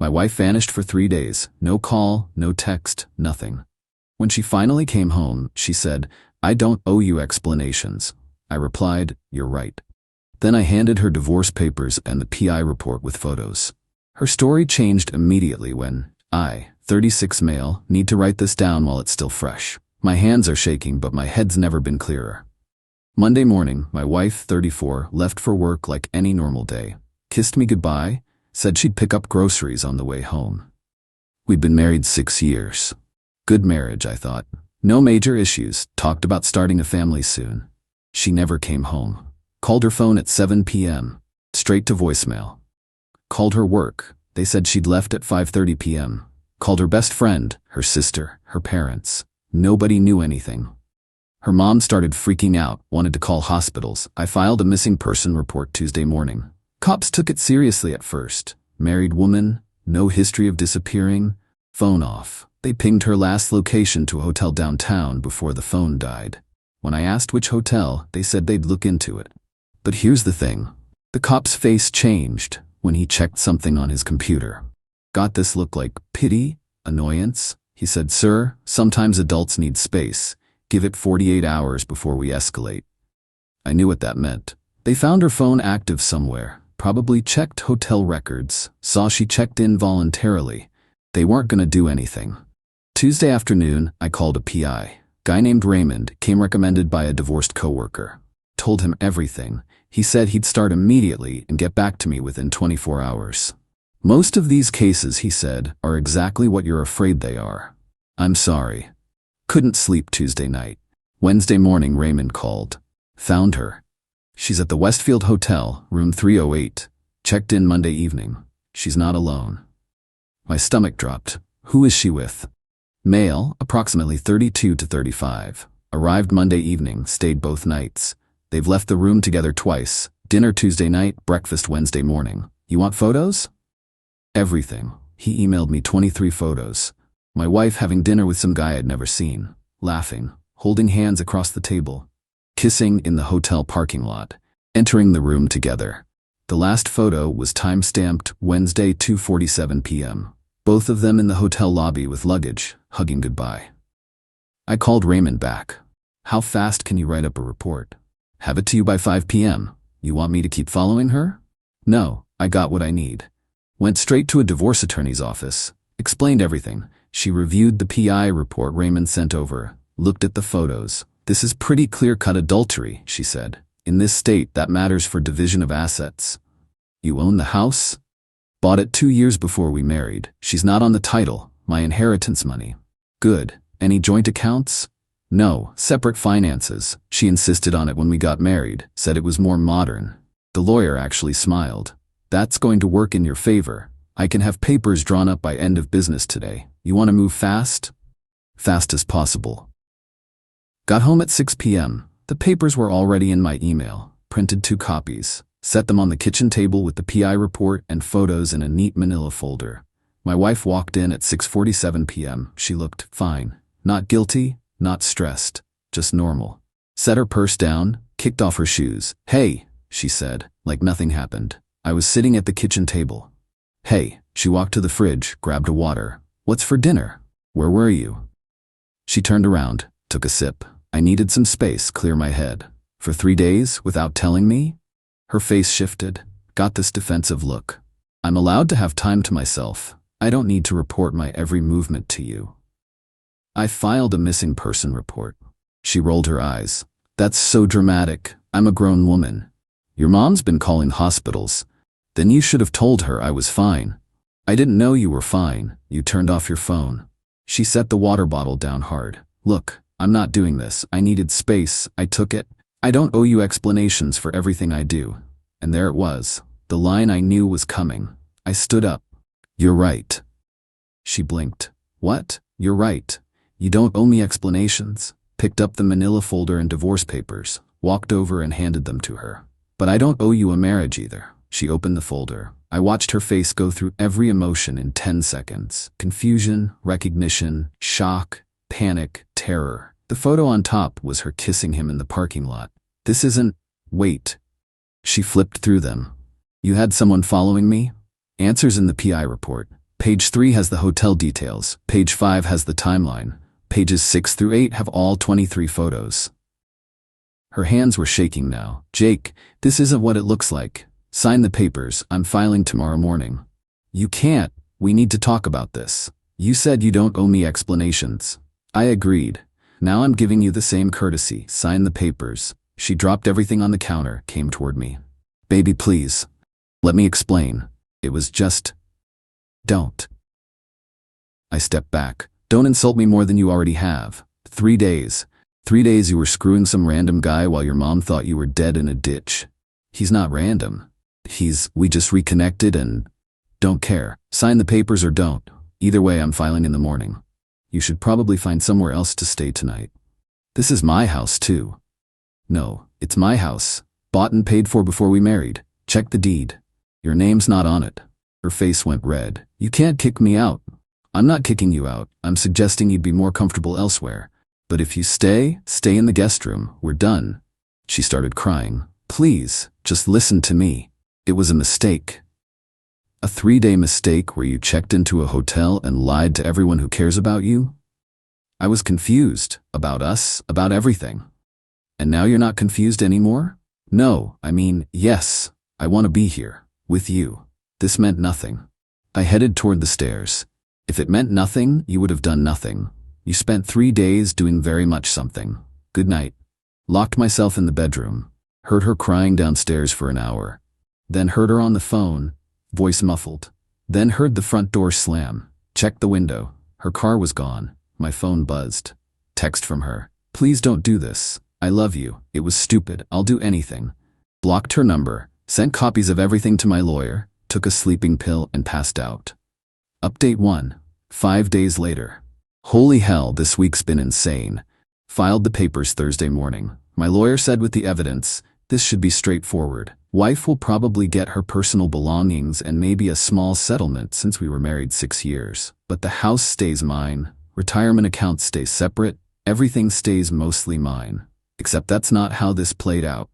My wife vanished for 3 days. No call, no text, nothing. When she finally came home, she said, "I don't owe you explanations." I replied, "You're right." Then I handed her divorce papers and the PI report with photos. Her story changed immediately when I, 36 male, need to write this down while it's still fresh. My hands are shaking, but my head's never been clearer. Monday morning, my wife, 34, left for work like any normal day. Kissed me goodbye, said she'd pick up groceries on the way home. We'd been married 6 years. Good marriage, I thought. No major issues, talked about starting a family soon. She never came home. Called her phone at 7 p.m., straight to voicemail. Called her work. They said she'd left at 5:30 p.m. Called her best friend, her sister, her parents. Nobody knew anything. Her mom started freaking out, wanted to call hospitals. I filed a missing person report Tuesday morning. Cops took it seriously at first. Married woman, no history of disappearing, phone off. They pinged her last location to a hotel downtown before the phone died. When I asked which hotel, they said they'd look into it. But here's the thing. The cop's face changed when he checked something on his computer. Got this look like pity, annoyance. He said, "Sir, sometimes adults need space. Give it 48 hours before we escalate." I knew what that meant. They found her phone active somewhere, probably checked hotel records, saw she checked in voluntarily. They weren't going to do anything. Tuesday afternoon, I called a PI. Guy named Raymond, came recommended by a divorced coworker. Told him everything. He said he'd start immediately and get back to me within 24 hours. Most of these cases, he said, are exactly what you're afraid they are. I'm sorry. Couldn't sleep Tuesday night. Wednesday morning, Raymond called. Found her. She's at the Westfield Hotel, room 308. Checked in Monday evening. She's not alone. My stomach dropped. Who is she with? Male, approximately 32 to 35. Arrived Monday evening, stayed both nights. They've left the room together twice. Dinner Tuesday night, breakfast Wednesday morning. You want photos? Everything. He emailed me 23 photos. My wife having dinner with some guy I'd never seen. Laughing. Holding hands across the table. Kissing in the hotel parking lot. Entering the room together. The last photo was time-stamped Wednesday 2:47 p.m. Both of them in the hotel lobby with luggage, hugging goodbye. I called Raymond back. How fast can you write up a report? Have it to you by 5 p.m. You want me to keep following her? No, I got what I need. Went straight to a divorce attorney's office. Explained everything. She reviewed the PI report Raymond sent over. Looked at the photos. This is pretty clear-cut adultery, she said. In this state, that matters for division of assets. You own the house? Bought it 2 years before we married. She's not on the title. My inheritance money. Good. Any joint accounts? No, separate finances. She insisted on it when we got married, said it was more modern. The lawyer actually smiled. That's going to work in your favor. I can have papers drawn up by end of business today. You want to move fast? Fast as possible. Got home at 6 p.m. The papers were already in my email. Printed 2 copies. Set them on the kitchen table with the PI report and photos in a neat manila folder. My wife walked in at 6:47 p.m. She looked fine. Not guilty, not stressed, just normal. Set her purse down, kicked off her shoes. Hey, she said, like nothing happened. I was sitting at the kitchen table. Hey, she walked to the fridge, grabbed a water. What's for dinner? Where were you? She turned around, took a sip. I needed some space, clear my head. For 3 days, without telling me? Her face shifted, got this defensive look. I'm allowed to have time to myself. I don't need to report my every movement to you. I filed a missing person report. She rolled her eyes. That's so dramatic. I'm a grown woman. Your mom's been calling hospitals. Then you should have told her I was fine. I didn't know you were fine. You turned off your phone. She set the water bottle down hard. Look, I'm not doing this. I needed space. I took it. I don't owe you explanations for everything I do. And there it was. The line I knew was coming. I stood up. You're right. She blinked. What? You're right. You don't owe me explanations. Picked up the manila folder and divorce papers, walked over and handed them to her. But I don't owe you a marriage either. She opened the folder. I watched her face go through every emotion in 10 seconds. Confusion, recognition, shock, panic, terror. The photo on top was her kissing him in the parking lot. This isn't... Wait. She flipped through them. You had someone following me? Answers in the PI report. Page 3 has the hotel details. Page 5 has the timeline. Pages 6 through 8 have all 23 photos. Her hands were shaking now. Jake, this isn't what it looks like. Sign the papers. I'm filing tomorrow morning. You can't. We need to talk about this. You said you don't owe me explanations. I agreed. Now I'm giving you the same courtesy. Sign the papers. She dropped everything on the counter, came toward me. Baby, please. Let me explain. It was just... Don't. I stepped back. Don't insult me more than you already have. 3 days. 3 days you were screwing some random guy while your mom thought you were dead in a ditch. He's not random. We just reconnected and don't care. Sign the papers or don't. Either way, I'm filing in the morning. You should probably find somewhere else to stay tonight. This is my house too. No, it's my house. Bought and paid for before we married. Check the deed. Your name's not on it. Her face went red. You can't kick me out. I'm not kicking you out. I'm suggesting you'd be more comfortable elsewhere. But if you stay in the guest room. We're done. She started crying. Please, just listen to me. It was a mistake. A 3-day mistake where you checked into a hotel and lied to everyone who cares about you? I was confused. About us, about everything. And now you're not confused anymore? No, I mean, yes. I want to be here. With you. This meant nothing. I headed toward the stairs. If it meant nothing, you would have done nothing. You spent 3 days doing very much something. Good night. Locked myself in the bedroom. Heard her crying downstairs for an hour. Then heard her on the phone, voice muffled. Then heard the front door slam. Checked the window. Her car was gone. My phone buzzed. Text from her. Please don't do this. I love you. It was stupid. I'll do anything. Blocked her number. Sent copies of everything to my lawyer. Took a sleeping pill and passed out. Update 1. 5 days later. Holy hell, this week's been insane. Filed the papers Thursday morning. My lawyer said with the evidence, this should be straightforward. Wife will probably get her personal belongings and maybe a small settlement since we were married 6 years. But the house stays mine. Retirement accounts stay separate. Everything stays mostly mine. Except that's not how this played out.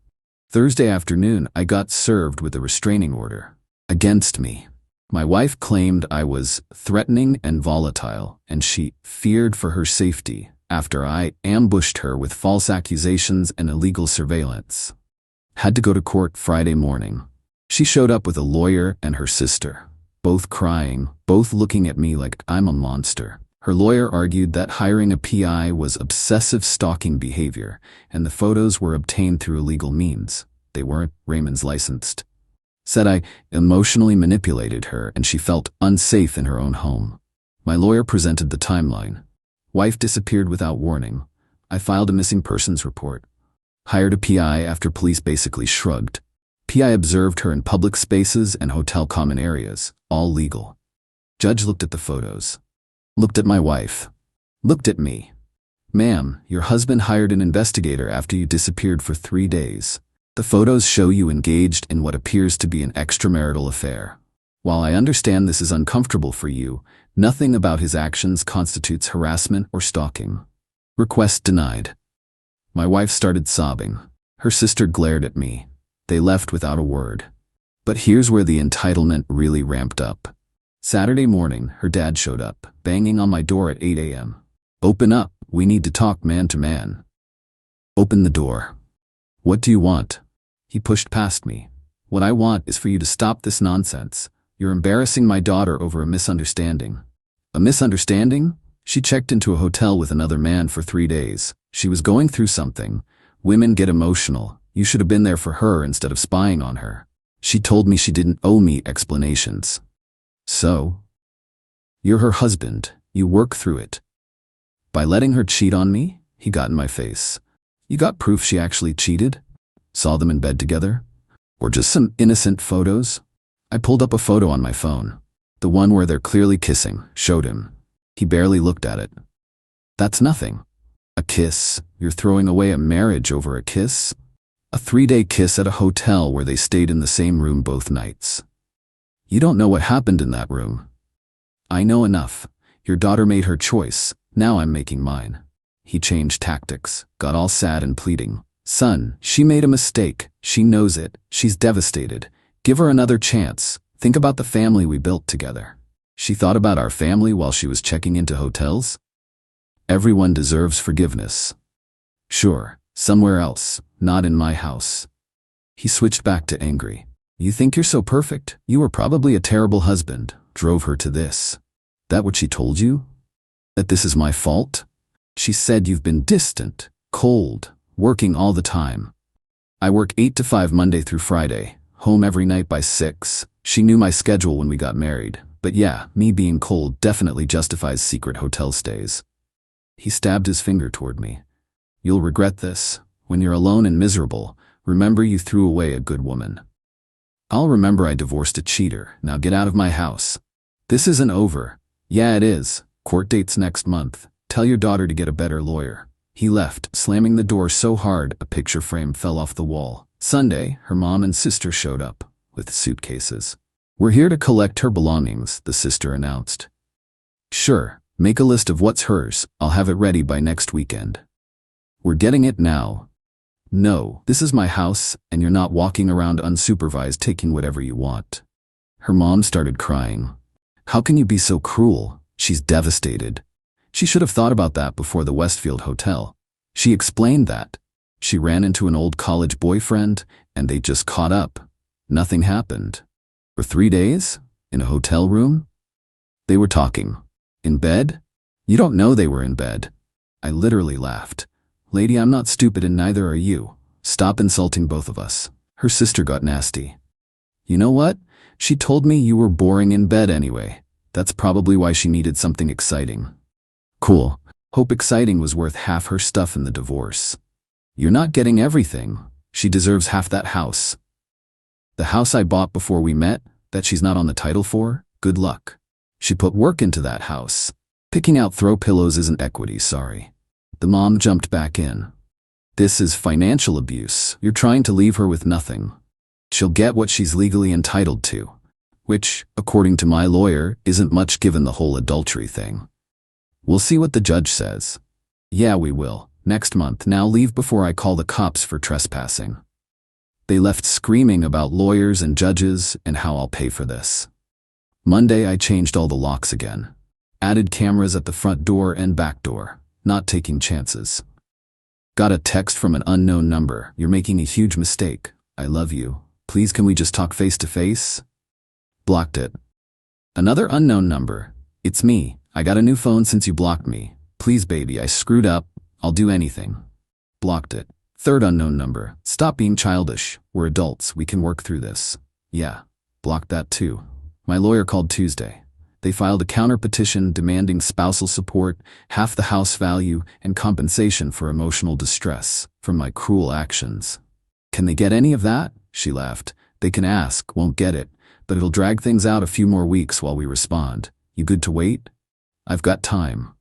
Thursday afternoon, I got served with a restraining order. Against me. My wife claimed I was threatening and volatile, and she feared for her safety after I ambushed her with false accusations and illegal surveillance. Had to go to court Friday morning. She showed up with a lawyer and her sister, both crying, both looking at me like I'm a monster. Her lawyer argued that hiring a PI was obsessive stalking behavior, and the photos were obtained through illegal means. They weren't Raymond's licensed. Said I emotionally manipulated her and she felt unsafe in her own home. My lawyer presented the timeline. Wife disappeared without warning. I filed a missing persons report. Hired a PI after police basically shrugged. PI observed her in public spaces and hotel common areas, all legal. Judge looked at the photos. Looked at my wife. Looked at me. Ma'am, your husband hired an investigator after you disappeared for 3 days. The photos show you engaged in what appears to be an extramarital affair. While I understand this is uncomfortable for you, nothing about his actions constitutes harassment or stalking. Request denied. My wife started sobbing. Her sister glared at me. They left without a word. But here's where the entitlement really ramped up. Saturday morning, her dad showed up, banging on my door at 8 a.m. Open up, we need to talk man to man. Open the door. What do you want? He pushed past me. What I want is for you to stop this nonsense. You're embarrassing my daughter over a misunderstanding. A misunderstanding? She checked into a hotel with another man for 3 days. She was going through something. Women get emotional. You should have been there for her instead of spying on her. She told me she didn't owe me explanations. So? You're her husband. You work through it. By letting her cheat on me? He got in my face. You got proof she actually cheated? Saw them in bed together? Or just some innocent photos? I pulled up a photo on my phone. The one where they're clearly kissing, showed him. He barely looked at it. That's nothing. A kiss? You're throwing away a marriage over a kiss? A 3-day kiss at a hotel where they stayed in the same room both nights. You don't know what happened in that room. I know enough. Your daughter made her choice. Now I'm making mine. He changed tactics, got all sad and pleading. Son, she made a mistake. She knows it. She's devastated. Give her another chance. Think about the family we built together. She thought about our family while she was checking into hotels? Everyone deserves forgiveness. Sure, somewhere else, not in my house. He switched back to angry. You think you're so perfect? You were probably a terrible husband, drove her to this. That what she told you? That this is my fault? She said you've been distant, cold, working all the time. I work 8 to 5 Monday through Friday, home every night by 6. She knew my schedule when we got married, but yeah, me being cold definitely justifies secret hotel stays. He stabbed his finger toward me. You'll regret this. When you're alone and miserable, remember you threw away a good woman. I'll remember I divorced a cheater. Now get out of my house. This isn't over. Yeah, it is. Court date's next month. Tell your daughter to get a better lawyer. He left, slamming the door so hard a picture frame fell off the wall. Sunday, her mom and sister showed up, with suitcases. We're here to collect her belongings, the sister announced. Sure, make a list of what's hers. I'll have it ready by next weekend. We're getting it now. No, this is my house, and you're not walking around unsupervised taking whatever you want. Her mom started crying. How can you be so cruel? She's devastated. She should have thought about that before the Westfield Hotel. She explained that. She ran into an old college boyfriend, and they just caught up. Nothing happened. For 3 days? In a hotel room? They were talking. In bed? You don't know they were in bed. I literally laughed. Lady, I'm not stupid and neither are you. Stop insulting both of us. Her sister got nasty. You know what? She told me you were boring in bed anyway. That's probably why she needed something exciting. Cool. Hope exciting was worth half her stuff in the divorce. You're not getting everything. She deserves half that house. The house I bought before we met, that she's not on the title for? Good luck. She put work into that house. Picking out throw pillows isn't equity, sorry. The mom jumped back in. This is financial abuse. You're trying to leave her with nothing. She'll get what she's legally entitled to, which, according to my lawyer, isn't much given the whole adultery thing. We'll see what the judge says. Yeah, we will. Next month. Now leave before I call the cops for trespassing. They left screaming about lawyers and judges and how I'll pay for this. Monday, I changed all the locks again. Added cameras at the front door and back door. Not taking chances. Got a text from an unknown number. You're making a huge mistake. I love you. Please can we just talk face to face? Blocked it. Another unknown number. It's me. I got a new phone since you blocked me. Please baby, I screwed up. I'll do anything. Blocked it. Third unknown number. Stop being childish. We're adults. We can work through this. Yeah. Blocked that too. My lawyer called Tuesday. They filed a counter petition demanding spousal support, half the house value, and compensation for emotional distress from my cruel actions. Can they get any of that? She laughed. They can ask, won't get it, but it'll drag things out a few more weeks while we respond. You good to wait? I've got time.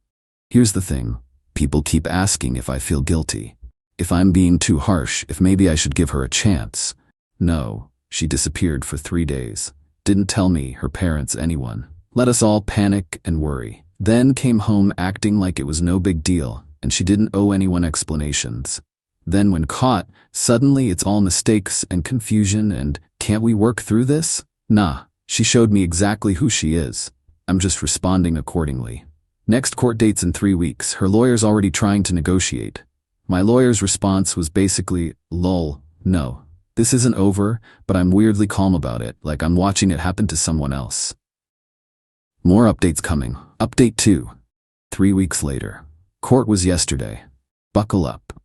Here's the thing. People keep asking if I feel guilty. If I'm being too harsh, if maybe I should give her a chance. No, she disappeared for 3 days. Didn't tell me, her parents, anyone. Let us all panic and worry. Then came home acting like it was no big deal, and she didn't owe anyone explanations. Then when caught, suddenly it's all mistakes and confusion and, can't we work through this? Nah, she showed me exactly who she is. I'm just responding accordingly. Next court date's in 3 weeks. Her lawyer's already trying to negotiate. My lawyer's response was basically, lol, no. This isn't over, but I'm weirdly calm about it, like I'm watching it happen to someone else. More updates coming. Update 2. 3 weeks later. Court was yesterday. Buckle up.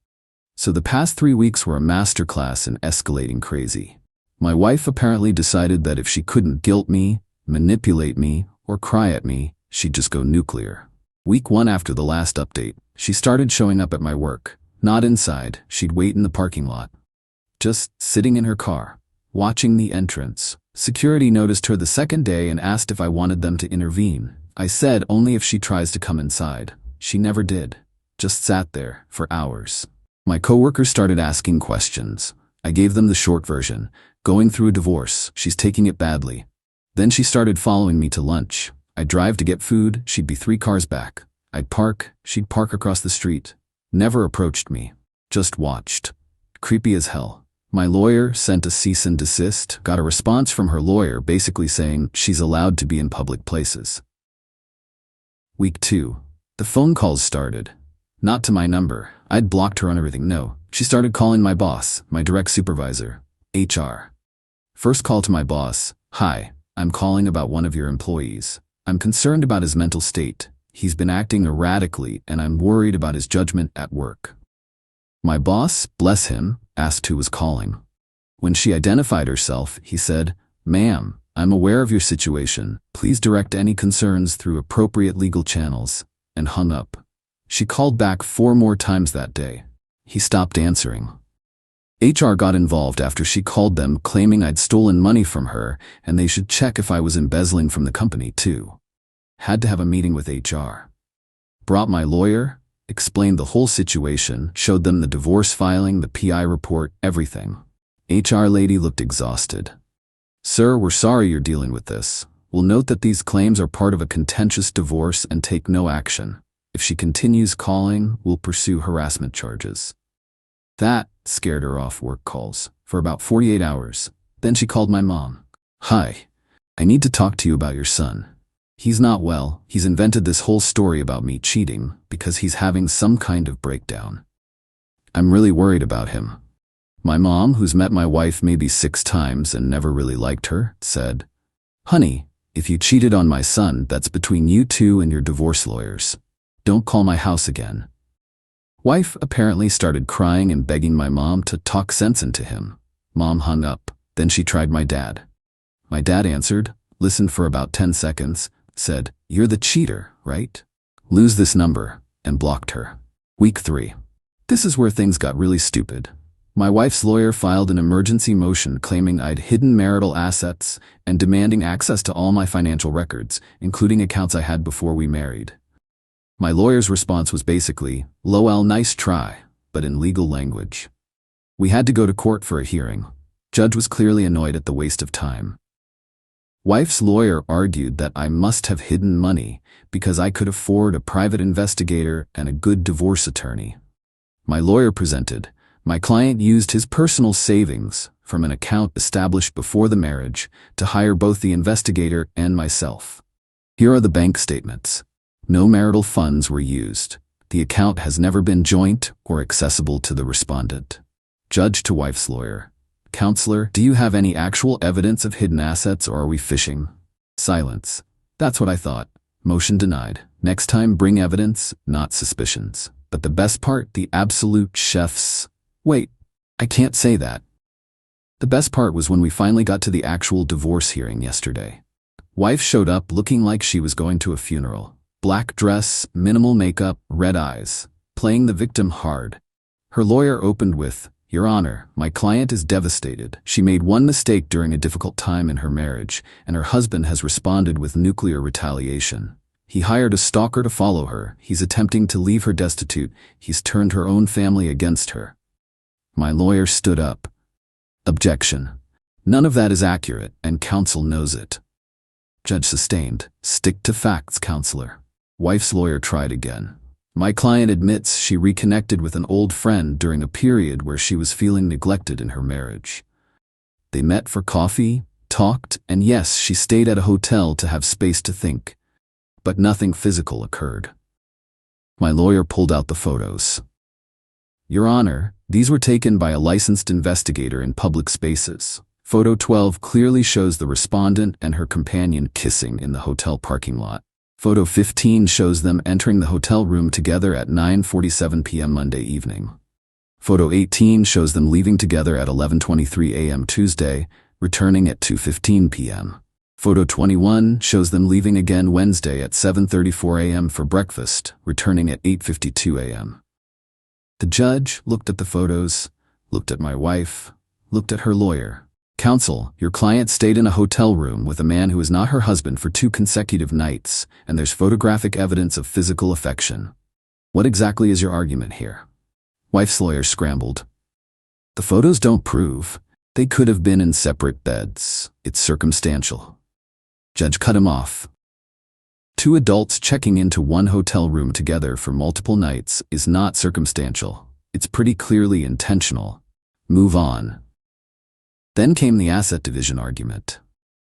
So the past 3 weeks were a masterclass in escalating crazy. My wife apparently decided that if she couldn't guilt me, manipulate me, or cry at me, she'd just go nuclear. Week 1 after the last update, she started showing up at my work. Not inside, she'd wait in the parking lot. Just sitting in her car, watching the entrance. Security noticed her the second day and asked if I wanted them to intervene. I said only if she tries to come inside. She never did. Just sat there for hours. My coworkers started asking questions. I gave them the short version. Going through a divorce, she's taking it badly. Then she started following me to lunch. I'd drive to get food, she'd be 3 cars back. I'd park, she'd park across the street. Never approached me. Just watched. Creepy as hell. My lawyer sent a cease and desist, got a response from her lawyer basically saying she's allowed to be in public places. Week 2. The phone calls started. Not to my number. I'd blocked her on everything. No. She started calling my boss, my direct supervisor, HR. First call to my boss. Hi, I'm calling about one of your employees. I'm concerned about his mental state. He's been acting erratically and I'm worried about his judgment at work. My boss, bless him, asked who was calling. When she identified herself, he said, "Ma'am, I'm aware of your situation. Please direct any concerns through appropriate legal channels," and hung up. She called back 4 more times that day. He stopped answering. HR got involved after she called them claiming I'd stolen money from her and they should check if I was embezzling from the company too. Had to have a meeting with HR. Brought my lawyer, explained the whole situation, showed them the divorce filing, the PI report, everything. HR lady looked exhausted. "Sir, we're sorry you're dealing with this. We'll note that these claims are part of a contentious divorce and take no action. If she continues calling, we'll pursue harassment charges." That scared her off work calls for about 48 hours. Then she called my mom. "Hi, I need to talk to you about your son. He's not well. He's invented this whole story about me cheating because he's having some kind of breakdown. I'm really worried about him." My mom, who's met my wife maybe 6 times and never really liked her, said, "Honey, if you cheated on my son, that's between you two and your divorce lawyers. Don't call my house again." Wife apparently started crying and begging my mom to talk sense into him. Mom hung up. Then she tried my dad. My dad answered, listened for about 10 seconds, said, "You're the cheater, right? Lose this number," and blocked her. Week 3. This is where things got really stupid. My wife's lawyer filed an emergency motion claiming I'd hidden marital assets and demanding access to all my financial records, including accounts I had before we married. My lawyer's response was basically, "Lol, nice try," but in legal language. We had to go to court for a hearing. Judge was clearly annoyed at the waste of time. Wife's lawyer argued that I must have hidden money because I could afford a private investigator and a good divorce attorney. My lawyer presented, my client used his personal savings from an account established before the marriage to hire both the investigator and myself. Here are the bank statements. No marital funds were used. The account has never been joint or accessible to the respondent. Judge to wife's lawyer. Counselor, do you have any actual evidence of hidden assets or are we fishing? Silence. That's what I thought. Motion denied. Next time bring evidence, not suspicions. But the best part, the absolute chef's... Wait, I can't say that. The best part was when we finally got to the actual divorce hearing yesterday. Wife showed up looking like she was going to a funeral. Black dress, minimal makeup, red eyes, playing the victim hard. Her lawyer opened with, "Your Honor, my client is devastated. She made one mistake during a difficult time in her marriage, and her husband has responded with nuclear retaliation. He hired a stalker to follow her. He's attempting to leave her destitute. He's turned her own family against her." My lawyer stood up. Objection. None of that is accurate, and counsel knows it. Judge sustained. Stick to facts, counselor. Wife's lawyer tried again. My client admits she reconnected with an old friend during a period where she was feeling neglected in her marriage. They met for coffee, talked, and yes, she stayed at a hotel to have space to think. But nothing physical occurred. My lawyer pulled out the photos. Your Honor, these were taken by a licensed investigator in public spaces. Photo 12 clearly shows the respondent and her companion kissing in the hotel parking lot. Photo 15 shows them entering the hotel room together at 9:47 p.m. Monday evening. Photo 18 shows them leaving together at 11:23 a.m. Tuesday, returning at 2:15 p.m. Photo 21 shows them leaving again Wednesday at 7:34 a.m. for breakfast, returning at 8:52 a.m. The judge looked at the photos, looked at my wife, looked at her lawyer. Counsel, your client stayed in a hotel room with a man who is not her husband for 2 consecutive nights, and there's photographic evidence of physical affection. What exactly is your argument here? Wife's lawyer scrambled. The photos don't prove. They could have been in separate beds. It's circumstantial. Judge cut him off. 2 adults checking into one hotel room together for multiple nights is not circumstantial. It's pretty clearly intentional. Move on. Then came the asset division argument.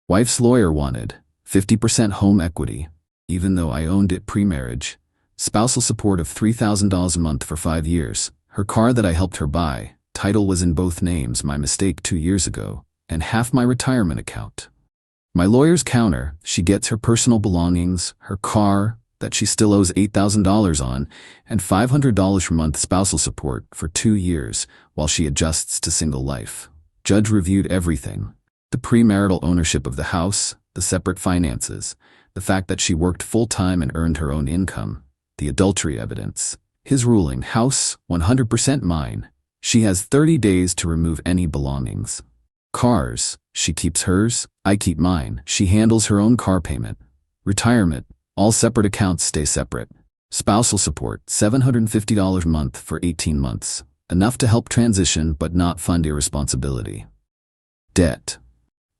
Wife's lawyer wanted 50% home equity, even though I owned it pre-marriage, spousal support of $3,000 a month for 5 years, her car that I helped her buy, title was in both names, my mistake 2 years ago, and half my retirement account. My lawyer's counter, she gets her personal belongings, her car, that she still owes $8,000 on, and $500 per month spousal support for 2 years while she adjusts to single life. Judge reviewed everything. The premarital ownership of the house, the separate finances, the fact that she worked full-time and earned her own income, the adultery evidence. His ruling, house, 100% mine. She has 30 days to remove any belongings. Cars, she keeps hers, I keep mine. She handles her own car payment. Retirement, all separate accounts stay separate. Spousal support, $750 a month for 18 months. Enough to help transition but not fund irresponsibility. Debt.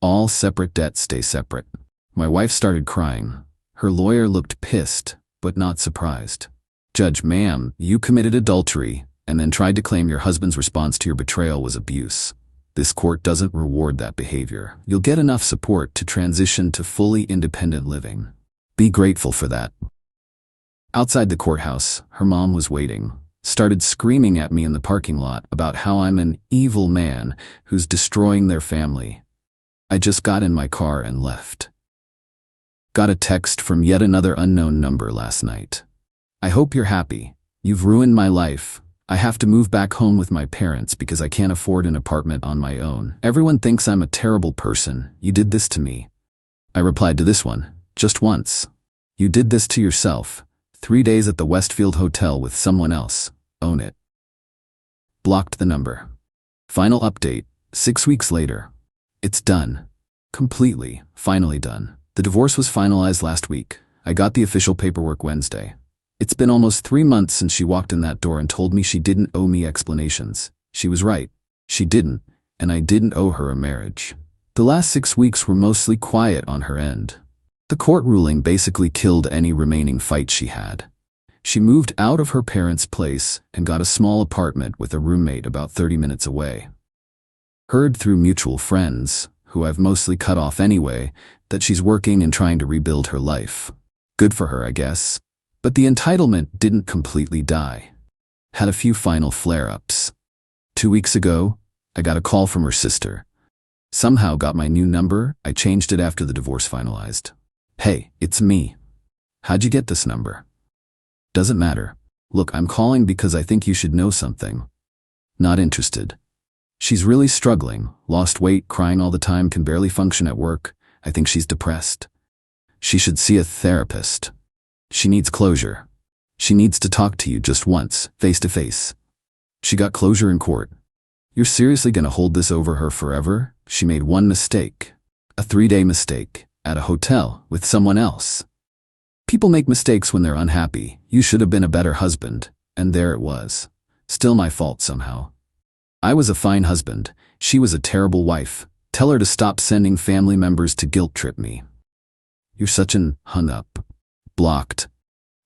All separate debts stay separate. My wife started crying. Her lawyer looked pissed, but not surprised. Judge, ma'am, you committed adultery and then tried to claim your husband's response to your betrayal was abuse. This court doesn't reward that behavior. You'll get enough support to transition to fully independent living. Be grateful for that. Outside the courthouse, her mom was waiting. Started screaming at me in the parking lot about how I'm an evil man who's destroying their family. I just got in my car and left. Got a text from yet another unknown number last night. I hope you're happy. You've ruined my life. I have to move back home with my parents because I can't afford an apartment on my own. Everyone thinks I'm a terrible person. You did this to me. I replied to this one, just once. You did this to yourself. 3 days at the Westfield Hotel with someone else. Own it. Blocked the number. Final update, 6 weeks later. It's done. Completely, finally done. The divorce was finalized last week. I got the official paperwork Wednesday. It's been almost 3 months since she walked in that door and told me she didn't owe me explanations. She was right. She didn't, and I didn't owe her a marriage. The last 6 weeks were mostly quiet on her end. The court ruling basically killed any remaining fight she had. She moved out of her parents' place and got a small apartment with a roommate about 30 minutes away. Heard through mutual friends, who I've mostly cut off anyway, that she's working and trying to rebuild her life. Good for her, I guess. But the entitlement didn't completely die. Had a few final flare-ups. 2 weeks ago, I got a call from her sister. Somehow got my new number. I changed it after the divorce finalized. Hey, it's me. How'd you get this number? Doesn't matter. Look, I'm calling because I think you should know something. Not interested. She's really struggling, lost weight, crying all the time, can barely function at work. I think she's depressed. She should see a therapist. She needs closure. She needs to talk to you just once, face to face. She got closure in court. You're seriously gonna hold this over her forever? She made one mistake. A 3-day mistake. At a hotel, with someone else. People make mistakes when they're unhappy. You should have been a better husband. And there it was. Still my fault somehow. I was a fine husband. She was a terrible wife. Tell her to stop sending family members to guilt trip me. You're such an hung up. Blocked.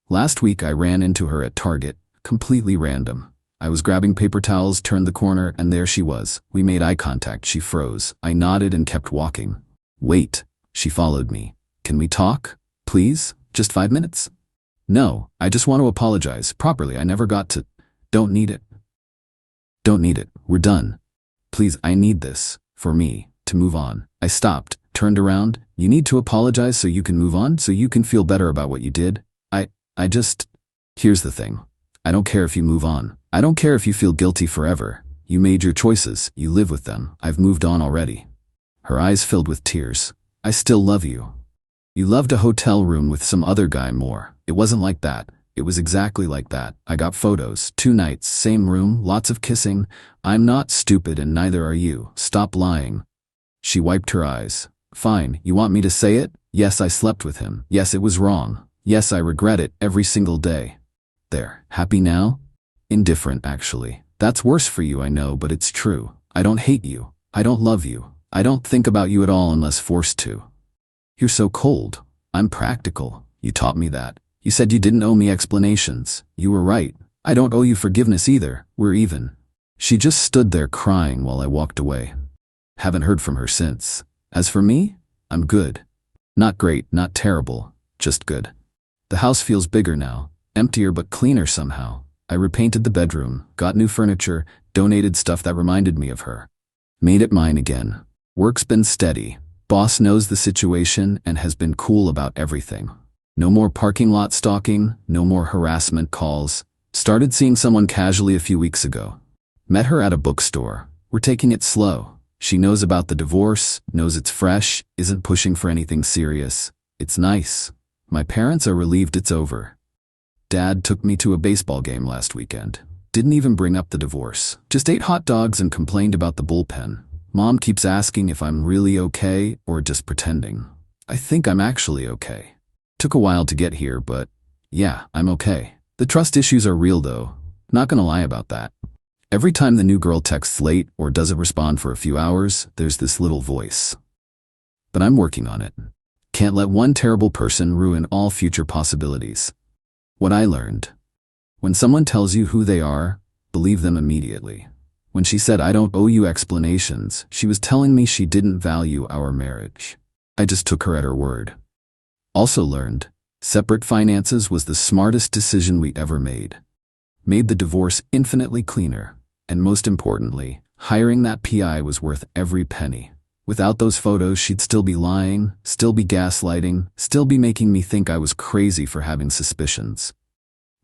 Last week I ran into her at Target. Completely random. I was grabbing paper towels, turned the corner, and there she was. We made eye contact. She froze. I nodded and kept walking. Wait. She followed me. Can we talk? Please? Just 5 minutes? No, I just want to apologize. Properly, I never got to. Don't need it. Don't need it. We're done. Please, I need this. For me. To move on. I stopped, turned around. You need to apologize so you can move on, so you can feel better about what you did? Here's the thing. I don't care if you move on. I don't care if you feel guilty forever. You made your choices. You live with them. I've moved on already. Her eyes filled with tears. I still love you. You loved a hotel room with some other guy more. It wasn't like that. It was exactly like that. I got photos. 2 nights, same room, lots of kissing. I'm not stupid and neither are you. Stop lying. She wiped her eyes. Fine, you want me to say it? Yes, I slept with him. Yes, it was wrong. Yes, I regret it every single day. There, happy now? Indifferent, actually. That's worse for you, I know, but it's true. I don't hate you. I don't love you. I don't think about you at all unless forced to. You're so cold. I'm practical. You taught me that. You said you didn't owe me explanations. You were right. I don't owe you forgiveness either. We're even. She just stood there crying while I walked away. Haven't heard from her since. As for me, I'm good. Not great, not terrible, just good. The house feels bigger now, emptier but cleaner somehow. I repainted the bedroom, got new furniture, donated stuff that reminded me of her. Made it mine again. Work's been steady. Boss knows the situation and has been cool about everything. No more parking lot stalking, no more harassment calls. Started seeing someone casually a few weeks ago. Met her at a bookstore. We're taking it slow. She knows about the divorce, knows it's fresh, isn't pushing for anything serious. It's nice. My parents are relieved it's over. Dad took me to a baseball game last weekend. Didn't even bring up the divorce. Just ate hot dogs and complained about the bullpen. Mom keeps asking if I'm really okay or just pretending. I think I'm actually okay. Took a while to get here, but yeah, I'm okay. The trust issues are real though. Not gonna lie about that. Every time the new girl texts late or doesn't respond for a few hours, there's this little voice. But I'm working on it. Can't let one terrible person ruin all future possibilities. What I learned. When someone tells you who they are, believe them immediately. When she said I don't owe you explanations, she was telling me she didn't value our marriage. I just took her at her word. Also learned, separate finances was the smartest decision we ever made. Made the divorce infinitely cleaner, and most importantly, hiring that PI was worth every penny. Without those photos, she'd still be lying, still be gaslighting, still be making me think I was crazy for having suspicions.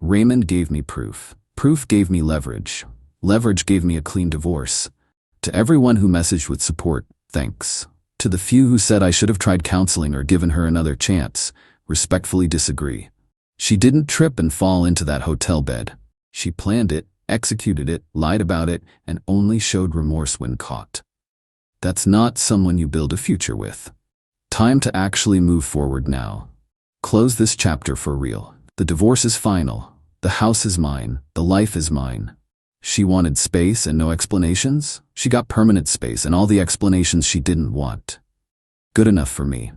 Raymond gave me proof. Proof gave me leverage. Leverage gave me a clean divorce. To everyone who messaged with support, thanks. To the few who said I should have tried counseling or given her another chance, respectfully disagree. She didn't trip and fall into that hotel bed. She planned it, executed it, lied about it, and only showed remorse when caught. That's not someone you build a future with. Time to actually move forward now. Close this chapter for real. The divorce is final. The house is mine. The life is mine. She wanted space and no explanations. She got permanent space and all the explanations she didn't want. Good enough for me.